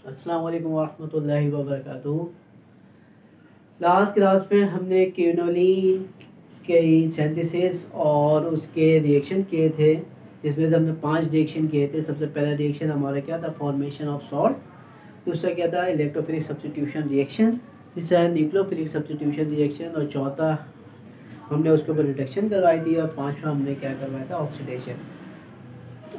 अस्सलाम वालेकुम वरहमतुल्लाहि वबरकातुहू। लास्ट क्लास में हमने क्विनोलिन के सिंथेसिस और उसके रिएक्शन किए थे, जिसमें से हमने 5 रिएक्शन किए थे। सबसे पहला रिएक्शन हमारा क्या था? Formation of salt. दूसरा क्या था? Electrophilic substitution reaction. तीसरा न्यूक्लियोफिलिक सब्स्टिट्यूशन रिएक्शन। और चौथा हमने उसके ऊपर रिडक्शन करवाई थी। और पाँचवा हमने क्या करवाया था? ऑक्सीडेशन।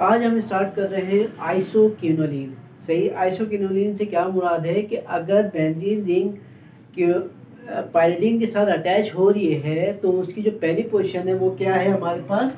आज हम स्टार्ट कर रहे हैं आइसोक्विनोलिन। सही, आइसोक्विनोलिन से क्या मुराद है कि अगर बेंजीन रिंग पायरिडीन के साथ अटैच हो रही है तो उसकी जो पहली पोजीशन है वो क्या है हमारे पास?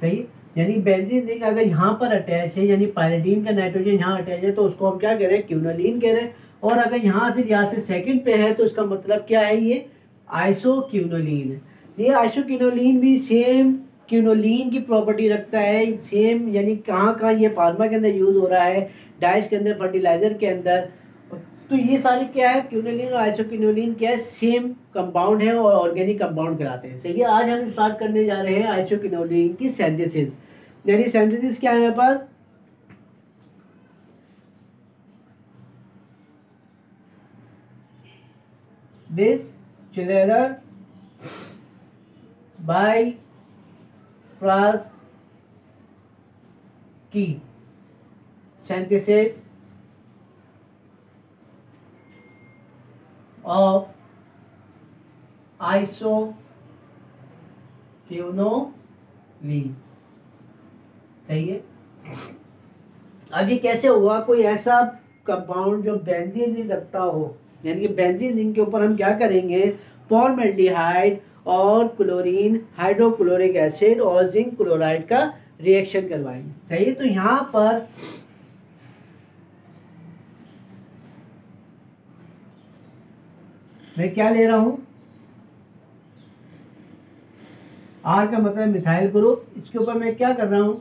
सही, यानी बेंजीन रिंग अगर यहाँ पर अटैच है, यानी पायरिडीन का नाइट्रोजन यहाँ अटैच है, तो उसको हम क्या कह रहे हैं? क्विनोलिन कह रहे हैं। और अगर यहाँ से सेकंड पे है तो इसका मतलब क्या है? ये आइसोक्विनोलिन है। ये आइसोक्विनोलिन भी सेम क्विनोलिन की प्रॉपर्टी रखता है, सेम। यानी कहाँ कहाँ ये फार्मा के अंदर यूज हो रहा है, डाइस के अंदर, फर्टिलाइजर के अंदर। तो ये सारे क्या है? क्विनोलिन और आइसोक्विनोलिन क्या है? सेम कंपाउंड है और ऑर्गेनिक कंपाउंड कहलाते हैं। सही है, आज हम स्टार्ट करने जा रहे हैं आइसोक्विनोलिन की सिंथेसिस। यानी सिंथेसिस क्या है हमारे पास? बिस्चुलर बाई प्रास की सिंथेसिस ऑफ आइसोक्विनोलिन। सही है। अब ये कैसे हुआ? कोई ऐसा कंपाउंड जो बेंजीन रिंग रखता हो, यानी कि बेंजीन रिंग के ऊपर हम क्या करेंगे? फॉर्मल्डिहाइड और क्लोरीन, हाइड्रोक्लोरिक एसिड और जिंक क्लोराइड का रिएक्शन करवाएंगे। सही है। तो यहाँ पर मैं क्या ले रहा हूं? आर का मतलब मिथाइल ग्रुप। इसके ऊपर मैं क्या कर रहा हूं?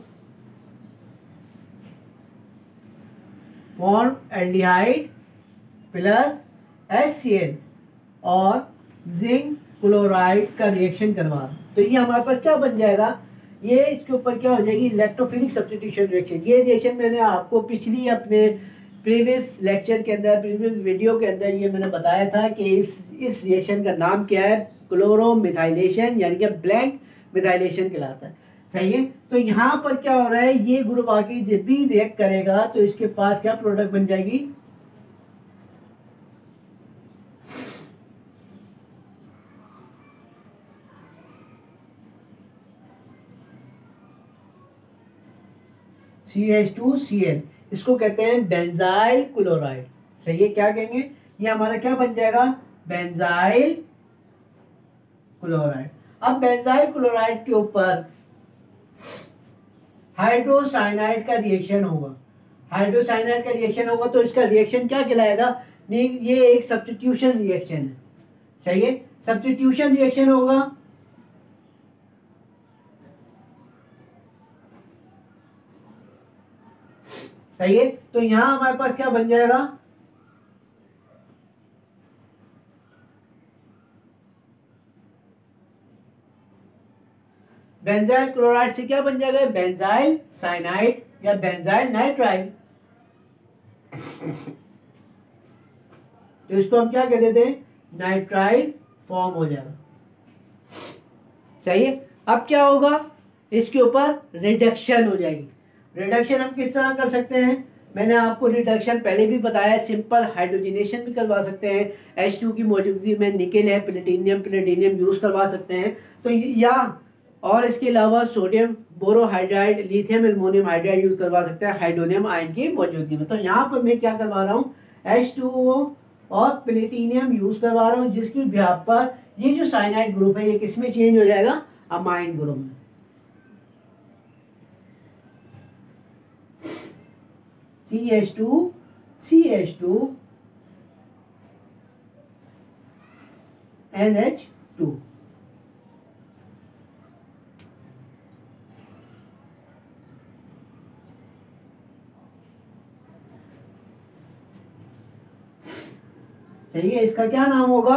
फॉर्मल्डिहाइड प्लस HCl और जिंक क्लोराइड का रिएक्शन करवा रहा हूं। तो ये हमारे पास क्या बन जाएगा? ये इसके ऊपर क्या हो जाएगी? Electrophilic substitution reaction. ये रिएक्शन मैंने आपको पिछली अपने प्रीवियस लेक्चर के अंदर, प्रीवियस वीडियो के अंदर ये मैंने बताया था कि इस रिएक्शन का नाम क्या है? क्लोरोमिथाइलेशन, यानी कि ब्लैंक मिथाइलेशन कहलाता है। सही है। तो यहाँ पर क्या हो रहा है? ये ग्रुप आके जब भी रिएक्ट करेगा तो इसके पास क्या प्रोडक्ट बन जाएगी? CH2Cl। इसको कहते हैं बेंजाइल क्लोराइड। सही है। क्या कहेंगे? ये हमारा क्या बन जाएगा? Benzyl chloride. अब बेंजाइल क्लोराइड के ऊपर हाइड्रोसाइनाइड का रिएक्शन होगा। हाइड्रोसाइनाइड का रिएक्शन होगा तो इसका रिएक्शन क्या कहलाएगा? ये एक सब्स्टिट्यूशन रिएक्शन है। सही है। सब्स्टिट्यूशन रिएक्शन होगा। सही है। तो यहां हमारे पास क्या बन जाएगा? बेंजाइल क्लोराइड से क्या बन जाएगा? बेंजाइल साइनाइड या बेंजाइल नाइट्राइड। तो इसको हम क्या कह देते हैं? नाइट्राइल फॉर्म हो जाएगा। सही है। अब क्या होगा? इसके ऊपर रिडक्शन हो जाएगी। रिडक्शन हम किस तरह कर सकते हैं? मैंने आपको रिडक्शन पहले भी बताया। सिंपल हाइड्रोजनेशन भी करवा सकते हैं। H2 की मौजूदगी में निकेल है, प्लेटिनियम यूज करवा सकते हैं। तो या और इसके अलावा sodium borohydride, lithium aluminium hydride use करवा सकते हैं हाइड्रोनियम आयन की मौजूदगी में। तो यहाँ पर मैं क्या करवा रहा हूँ? H2O और प्लेटिनियम यूज करवा रहा हूँ, जिसकी बिहार पर ये जो साइनाइड ग्रुप है ये किस में चेंज हो जाएगा? अमाइन ग्रुप में। CH2 CH2 NH2। सही है, इसका क्या नाम होगा?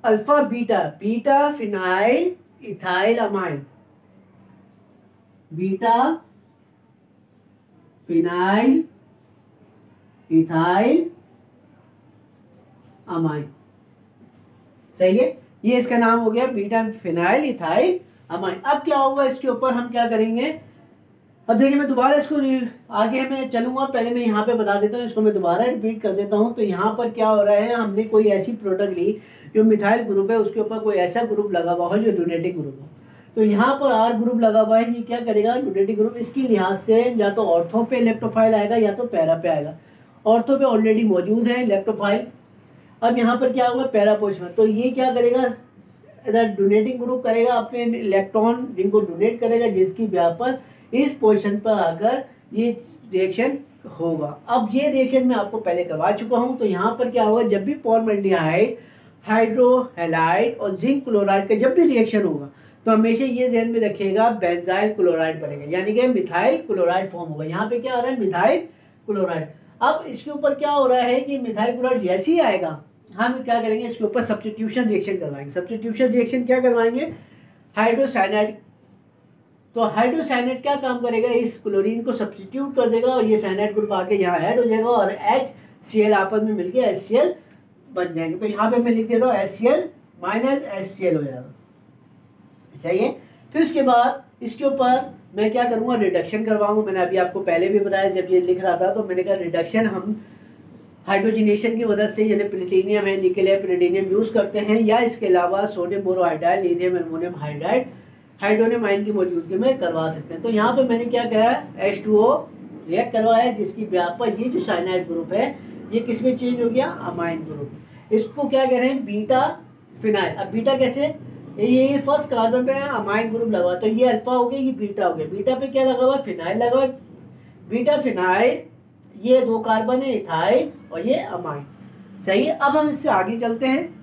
Alpha beta, beta phenyl ethyl amine, beta phenyl ethyl amine. सही है, ये इसका नाम हो गया बीटा फिनाइल इथाइल अमाइन। अब क्या होगा इसके ऊपर हम क्या करेंगे? अब देखिए मैं दोबारा इसको आगे मैं चलूंगा, पहले मैं यहाँ पे बता देता हूँ, इसको मैं दोबारा रिपीट कर देता हूँ। तो यहाँ पर क्या हो रहा है, हमने कोई ऐसी प्रोडक्ट ली जो मिथाइल ग्रुप है, उसके ऊपर कोई ऐसा ग्रुप लगा हुआ है जो डोनेटिक ग्रुप हो। तो यहाँ पर आर ग्रुप लगा हुआ है, ये क्या करेगा? डोनेटिक ग्रुप इसकी लिहाज से या तो ऑर्थो पे इलेक्ट्रोफाइल आएगा या तो पैरा पे आएगा। ऑर्थो पे ऑलरेडी मौजूद है इलेक्ट्रोफाइल, अब यहाँ पर क्या होगा? पैरा पोजिशन में। तो ये क्या करेगा? इधर डोनेटिंग ग्रुप करेगा, अपने इलेक्ट्रॉन जिनको डोनेट करेगा, जिसकी ब्याह पर इस पोजीशन पर आकर ये रिएक्शन होगा। अब ये रिएक्शन मैं आपको पहले करवा चुका हूँ। तो यहाँ पर क्या होगा? जब भी फॉर्मल्डिहाइड, हाइड्रोहैलाइड और जिंक क्लोराइड का जब भी रिएक्शन होगा तो हमेशा ये ध्यान में रखिएगा बेंजाइल क्लोराइड बनेगा, यानी कि मिथाइल क्लोराइड फॉर्म होगा। यहाँ पे क्या आ रहा है? Methyl chloride. अब इसके ऊपर क्या हो रहा है कि मिथाइल क्लोराइड जैसे ही आएगा हम क्या करेंगे? इसके ऊपर सब्स्टिट्यूशन रिएक्शन करवाएंगे। सब्स्टिट्यूशन रिएक्शन क्या करवाएंगे? हाइड्रोसाइनाइड। तो हाइड्रोसाइनाइड क्या काम करेगा? इस क्लोरीन को सब्स्टिट्यूट कर देगा और ये साइनाइड ग्रुप आके यहाँ ऐड हो जाएगा और HCl आपस में मिलके HCl बन जाएंगे। तो यहाँ पे मैं लिख देता हूँ HCl माइनस HCl हो जाएगा। सही है। फिर उसके बाद इसके ऊपर मैं क्या करूँगा? रिडक्शन करवाऊँगा। मैंने अभी आपको पहले भी बताया, जब ये लिख रहा था तो मैंने कहा रिडक्शन हम हाइड्रोजनेशन की मदद से, यानी प्लेटिनियम है, निकल है, प्लेटिनियम यूज़ करते हैं, या इसके अलावा sodium borohydride, lithium aluminium hydride, hydronium ion की मौजूदगी में करवा सकते हैं। तो यहाँ पे मैंने क्या कहा? H2O रिएक्ट करवाया, जिसकी ब्याह पर ये जो साइनाइड ग्रुप है ये किस में चेंज हो गया? Amine group. इसको क्या कह रहे हैं? Beta phenyl. अब बीटा कैसे? ये फर्स्ट कार्बन पे अमाइन ग्रुप लगा, तो ये अल्फा हो गया, ये बीटा हो गया। बीटा पे क्या लगा हुआ? फिनाइल लगा हुआ। बीटा फिनाइल, ये 2 कार्बन है, इथाइल और ये अमाइन। सही है। अब हम इससे आगे चलते हैं।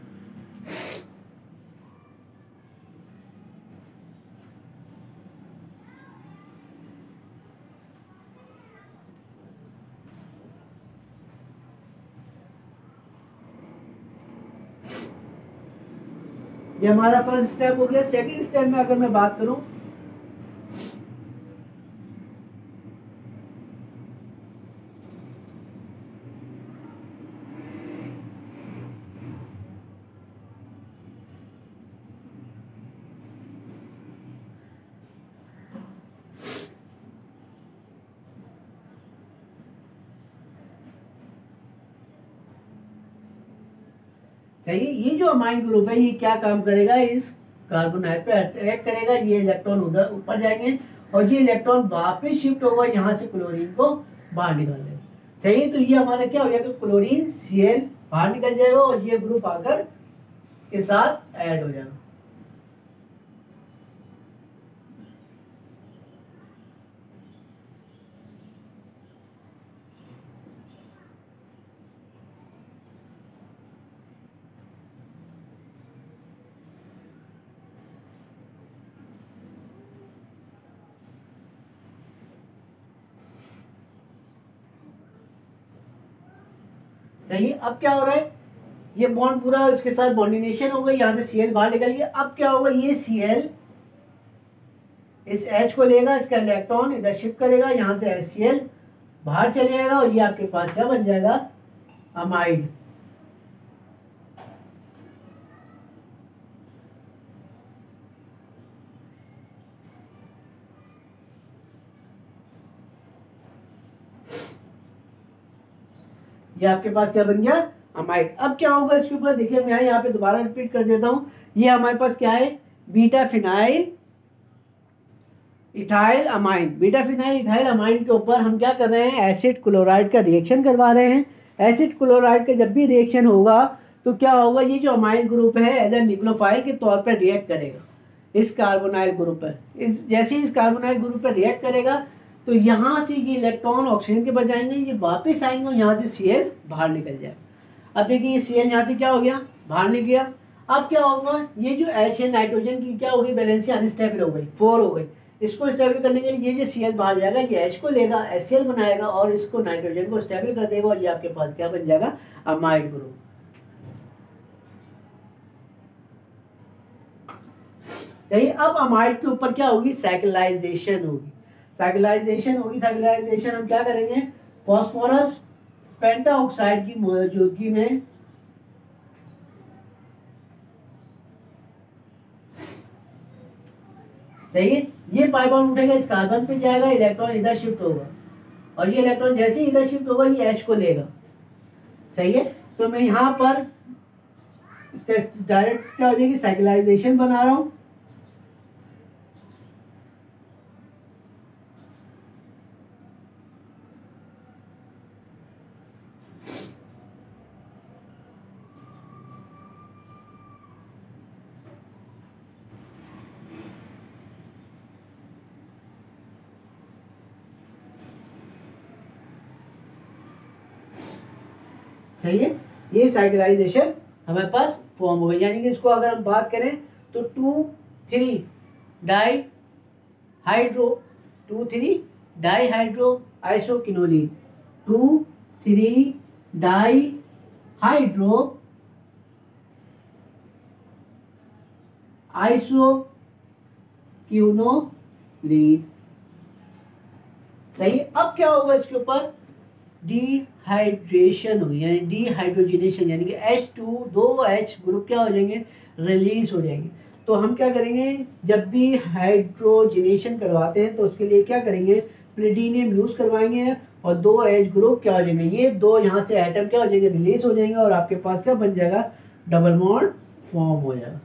ये हमारा फर्स्ट स्टेप हो गया। सेकंड स्टेप में अगर मैं बात करूं, चाहिए ये जो अमाइन ग्रुप है ये क्या काम करेगा? इस कार्बोनाइड पे अटैक करेगा, ये इलेक्ट्रॉन उधर ऊपर जाएंगे और ये इलेक्ट्रॉन वापस शिफ्ट होगा, यहाँ से क्लोरीन को बाहर निकाल देगा। सही है। तो ये हमारा क्या हो जाएगा? क्लोरीन Cl बाहर निकल जाएगा और ये ग्रुप आकर के साथ ऐड हो जाएगा। सही है। अब क्या हो रहा है? ये बॉन्ड पूरा इसके साथ बॉन्डिनेशन हो गई, यहाँ से Cl बाहर निकल गया। अब क्या होगा? ये Cl इस H को लेगा, इसका इलेक्ट्रॉन इधर शिफ्ट करेगा, यहाँ से HCl बाहर चले जाएगा और ये आपके पास क्या बन जाएगा? अमाइड। ये आपके पास क्या बन गया? अमाइड। अब क्या होगा इसके ऊपर? देखिए मैं यहाँ पे दोबारा रिपीट कर देता हूँ। ये हमारे पास क्या है? Beta phenyl ethyl amine. Beta phenyl ethyl amine के ऊपर हम क्या कर रहे हैं? एसिड क्लोराइड का रिएक्शन करवा रहे हैं। एसिड क्लोराइड का जब भी रिएक्शन होगा तो क्या होगा? ये जो अमाइन ग्रुप है एज ए न्यूक्लियोफाइल के तौर पर रिएक्ट करेगा इस कार्बोनाइल ग्रुप पर। जैसे ही इस कार्बोनाइल ग्रुप पर रिएक्ट करेगा तो यहाँ से ये इलेक्ट्रॉन ऑक्सीजन के पास जाएंगे, ये वापस आएंगे और यहाँ से Cl बाहर निकल जाए। अब देखिए ये Cl यहाँ से क्या हो गया? बाहर निकल गया। अब क्या होगा? ये जो H है नाइट्रोजन की क्या हो गई? बैलेंस अनस्टेबल हो गई, 4 हो गई। इसको स्टेबल करने के लिए ये जो Cl बाहर जाएगा, ये H को लेगा, HCl बनाएगा और इसको नाइट्रोजन को स्टेबल कर देगा और ये आपके पास क्या बन जाएगा, अमाइड ग्रुप। सही। अब अमाइड के ऊपर क्या होगी, साइक्लाइजेशन होगी। साइक्लाइजेशन होगी, साइक्लाइजेशन हम क्या करेंगे, फॉस्फोरस पेंटाऑक्साइड की मौजूदगी में सही है, ये पाई बॉन्ड उठेगा, इस कार्बन पे जाएगा, इलेक्ट्रॉन इधर शिफ्ट होगा और ये इलेक्ट्रॉन जैसे ही इधर शिफ्ट होगा ये H को लेगा। सही है, तो मैं यहाँ पर इसका डायरेक्ट क्या हो जाएगी, साइक्लाइजेशन बना रहा हूँ। सही है, ये साइक्लाइजेशन हमारे पास फॉर्म हो गई। यानी कि इसको अगर हम बात करें तो 2,3 dihydro 2,3 dihydro isoquinoline, 2,3 dihydro isoquinoline. सही। अब क्या होगा, इसके ऊपर डिहाइड्रेशन होगी, यानी डिहाइड्रोजिनेशन, यानी कि H2 2H ग्रुप क्या हो जाएंगे, रिलीज हो जाएंगे। तो हम क्या करेंगे, जब भी हाइड्रोजिनेशन करवाते हैं तो उसके लिए क्या करेंगे, प्लेटिनियम यूज करवाएंगे और 2H ग्रुप क्या हो जाएंगे, ये दो यहाँ से एटम क्या हो जाएंगे, रिलीज हो जाएंगे और आपके पास क्या बन जाएगा, डबल बॉन्ड फॉर्म हो जाएगा।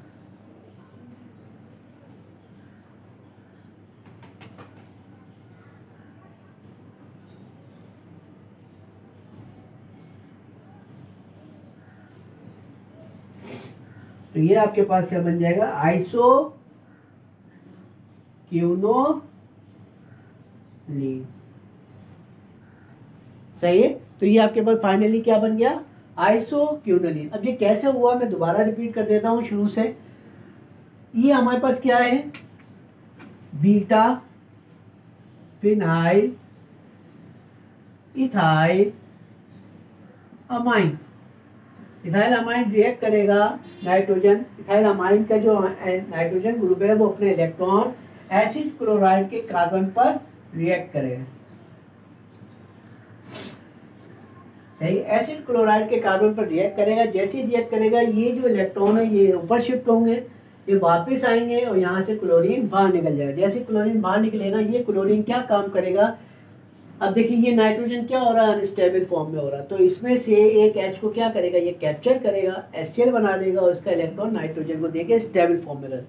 तो ये आपके पास क्या बन जाएगा, आइसोक्यूनोलिन। सही है, तो ये आपके पास फाइनली क्या बन गया, आइसोक्यूनोलिन। अब ये कैसे हुआ मैं दोबारा रिपीट कर देता हूँ शुरू से। ये हमारे पास क्या है, beta phenyl ethyl amine. Ethyl amine react करेगा नाइट्रोजन, इथाइल अमाइन का जो नाइट्रोजन ग्रुप है वो अपने इलेक्ट्रॉन एसिड क्लोराइड के कार्बन पर रिएक्ट करेगा। सही, एसिड क्लोराइड के कार्बन पर रिएक्ट करेगा। जैसे ही रिएक्ट करेगा ये जो इलेक्ट्रॉन है ये ऊपर शिफ्ट होंगे, ये वापस आएंगे और यहाँ से क्लोरीन बाहर निकल जाएगा। जैसे क्लोरीन बाहर निकलेगा ये क्लोरीन क्या काम करेगा, अब देखिए ये नाइट्रोजन क्या हो रहा है, अनस्टेबल फॉर्म में हो रहा है, तो इसमें से एक H को क्या करेगा, ये कैप्चर करेगा, HCl बना देगा और इसका इलेक्ट्रॉन नाइट्रोजन को देके स्टेबल फॉर्म में रहेगा।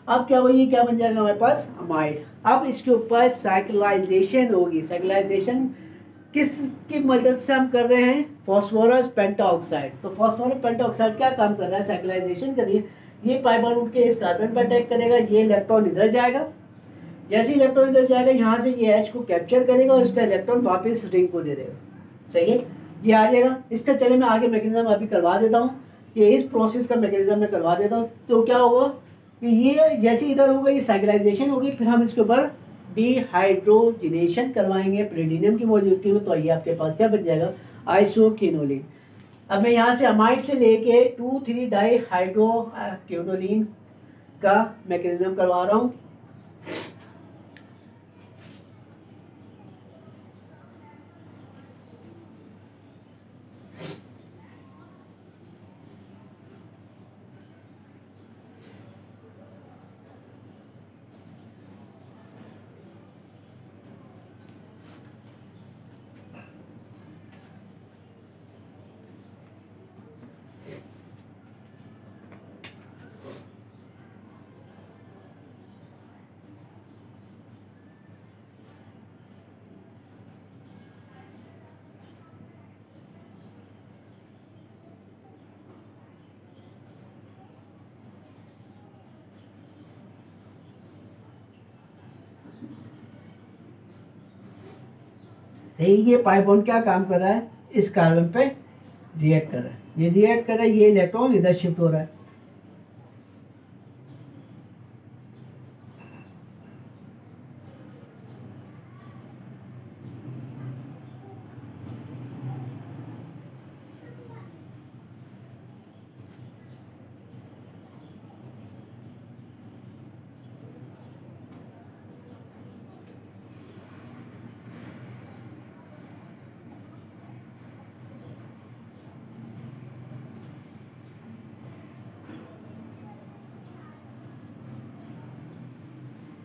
अब क्या होगी, क्या बन जाएगा हमारे पास, अमाइड। अब इसके ऊपर साइक्लाइजेशन होगी। साइक्लाइजेशन किसकी मदद से हम कर रहे हैं, फॉस्फोरस पेंटाऑक्साइड। तो फॉस्फोरस पेंटाऑक्साइड क्या काम कर रहा है, साइक्लाइजेशन करिए। ये पाई बॉन्ड उठ के इस कार्बन पर अटैक करेगा, ये इलेक्ट्रॉन इधर जाएगा, जैसे इलेक्ट्रॉन इधर जाएगा यहाँ से ये H को कैप्चर करेगा और इसका इलेक्ट्रॉन वापस रिंग को दे देगा। सही है, ये आ जाएगा। इसका चले मैं आगे मैकेनिज्म अभी करवा देता हूँ, ये इस प्रोसेस का मैकेनिज्म मैं करवा देता हूँ। तो क्या होगा कि ये जैसे इधर होगा ये साइक्लाइजेशन होगी, फिर हम इसके ऊपर डिहाइड्रोजिनेशन करवाएंगे प्लेटिनियम की मौजूदगी में, तो ये आपके पास क्या बन जाएगा, आइसोक्यूनोलिन। अब मैं यहाँ से अमाइड से लेके 2,3 डाई हाइड्रोक्यूनोलिन का मैकेनिज्म करवा रहा हूँ। सही, ये पाई बॉन्ड क्या काम कर रहा है, इस कार्बन पे रिएक्ट कर रहा है, ये रिएक्ट कर रहा है, ये इलेक्ट्रॉन इधर शिफ्ट हो रहा है।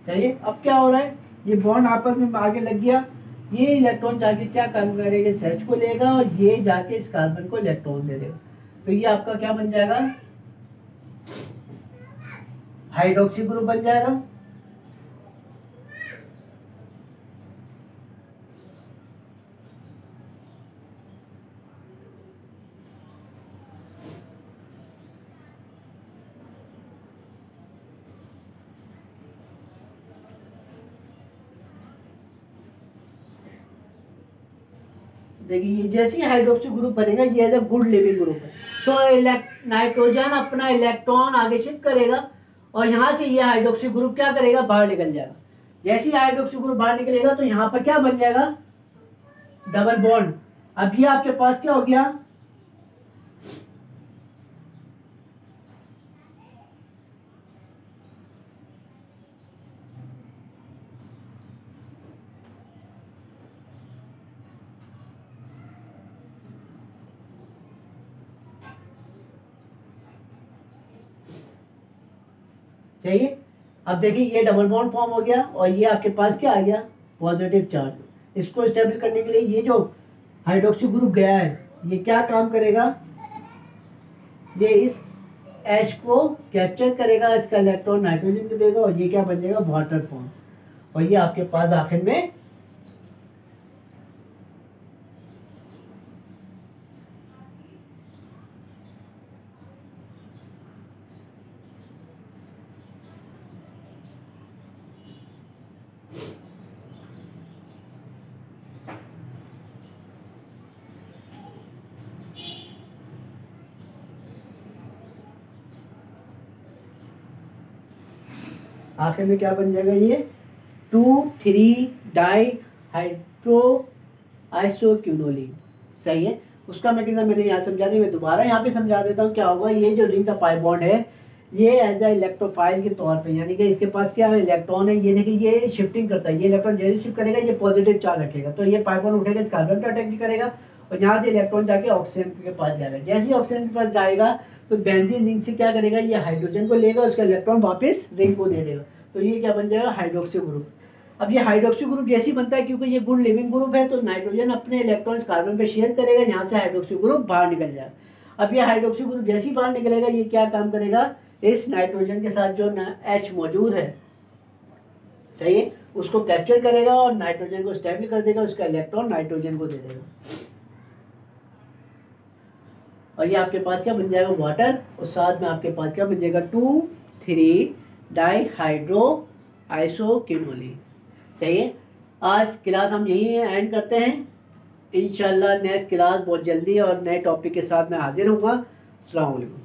चलिए अब क्या हो रहा है, ये बॉन्ड आपस में आगे लग गया, ये इलेक्ट्रॉन जाके क्या काम करेगा, इस H को लेगा और ये जाके इस कार्बन को इलेक्ट्रॉन दे देगा। तो ये आपका क्या बन जाएगा, हाइड्रोक्सी ग्रुप बन जाएगा। देखिए जैसे ही हाइड्रोक्सी ग्रुप बनेगा ये as a good leaving group है, तो नाइट्रोजन अपना इलेक्ट्रॉन आगे शिफ्ट करेगा और यहाँ से ये हाइड्रोक्सी ग्रुप क्या करेगा, बाहर निकल जाएगा। जैसे ही हाइड्रोक्सी ग्रुप बाहर निकलेगा तो यहाँ पर क्या बन जाएगा, डबल बॉन्ड। अब ये आपके पास क्या हो गया, चाहिए। अब देखिए ये डबल बॉन्ड फॉर्म हो गया और ये आपके पास क्या आ गया, पॉजिटिव चार्ज। इसको स्टेबल करने के लिए ये जो हाइड्रोक्सी ग्रुप गया है ये क्या काम करेगा, ये इस H को कैप्चर करेगा, इसका इलेक्ट्रॉन नाइट्रोजन को देगा और ये क्या बन जाएगा, वाटर फॉर्म। और ये आपके पास आखिर में आखिर में क्या बन जाएगा, ये 2,3 डाई हाइड्रो आइसोक्यूनोलिन। सही है, उसका मैकेनिज्म मैंने यहाँ समझा दिया, मैं दोबारा यहाँ पे समझा देता हूँ। क्या होगा, ये जो रिंग का पाई बॉन्ड है ये एज ए इलेक्ट्रोफाइल के तौर पे, यानी कि इसके पास क्या है, इलेक्ट्रॉन है। ये देखिए ये शिफ्टिंग करता है, ये इलेक्ट्रॉन जैसे शिफ्ट करेगा ये पॉजिटिव चार्ज रखेगा, तो ये पाई बॉन्ड उठेगा, इस कार्बन पर अटैक करेगा और यहाँ से इलेक्ट्रॉन जाके ऑक्सीजन के पास जाएगा। जैसे ही ऑक्सीजन के पास जाएगा तो बेंजीन रिंग से क्या करेगा, ये हाइड्रोजन को लेगा, उसका इलेक्ट्रॉन वापस रिंग को दे देगा, तो ये क्या बन जाएगा, हाइड्रोक्सी ग्रुप। अब ये हाइड्रोक्सी ग्रुप जैसे ही बनता है, क्योंकि ये गुड लिविंग ग्रुप है, तो नाइट्रोजन अपने इलेक्ट्रॉन्स कार्बन पे शेयर करेगा, यहाँ से हाइड्रोक्सी ग्रुप बाहर निकल जाएगा। अब ये हाइड्रोक्सी ग्रुप जैसे ही बाहर निकलेगा ये क्या काम करेगा, इस नाइट्रोजन के साथ जो H मौजूद है, सही है, उसको कैप्चर करेगा और नाइट्रोजन को स्टेबल कर देगा, उसका इलेक्ट्रॉन नाइट्रोजन को दे देगा और ये आपके पास क्या बन जाएगा, वाटर। और साथ में आपके पास क्या बन जाएगा, 2,3 डाई हाइड्रो आइसोक्यूनोलिन। सही है, आज क्लास हम यहीं एंड करते हैं। इंशाल्लाह नेक्स्ट क्लास बहुत जल्दी और नए टॉपिक के साथ मैं हाजिर हूँगा। अस्सलाम वालेकुम।